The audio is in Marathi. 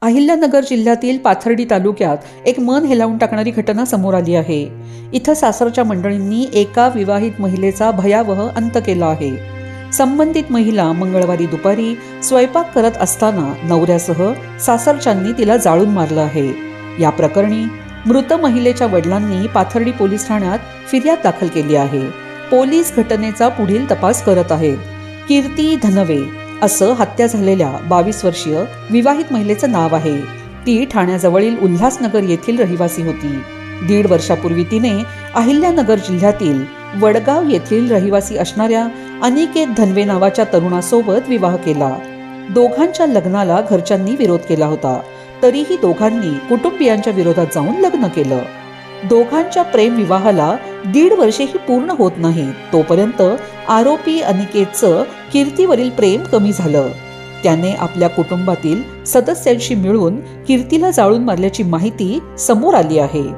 अहिल्यानगर जिल्ह्यातील पाथर्डी तालुक्यात एक मन हेलावून टाकणारी घटना समोर आली आहे. इथं सासरच्या मंडळींनी एका विवाहित महिलेचा भयावह अंत केला आहे. संबंधित महिला मंगळवारी दुपारी स्वयंपाक करत असताना नवऱ्यासह सासरच्यांनी तिला जाळून मारलं आहे. या प्रकरणी मृत महिलेच्या वडिलांनी पाथर्डी पोलीस ठाण्यात फिर्याद दाखल केली आहे. पोलीस घटनेचा पुढील तपास करत आहेत. कीर्ती धनवे असं हत्या झालेल्या 22 वर्षीय विवाहित महिलेचं नाव आहे. ती ठाण्याजवळील उल्हासनगर येथील रहिवासी होती. 1.5 वर्षापूर्वी तिने अहिल्यानगर जिल्ह्यातील वडगाव येथील रहिवासी असणाऱ्या अनिकेत धनवे नावाच्या तरुणासोबत विवाह केला. दोघांच्या लग्नाला घरच्यांनी विरोध केला होता. तरीही दोघांनी कुटुंबियांच्या विरोधात जाऊन लग्न केलं. दोघांच्या प्रेम विवाहाला 1.5 वर्षेही पूर्ण होत नाही तोपर्यंत आरोपी अनिकेतचं कीर्तीवरील प्रेम कमी झालं. त्याने आपल्या कुटुंबातील सदस्यांशी मिळून कीर्तीला जाळून मारल्याची माहिती समोर आली आहे.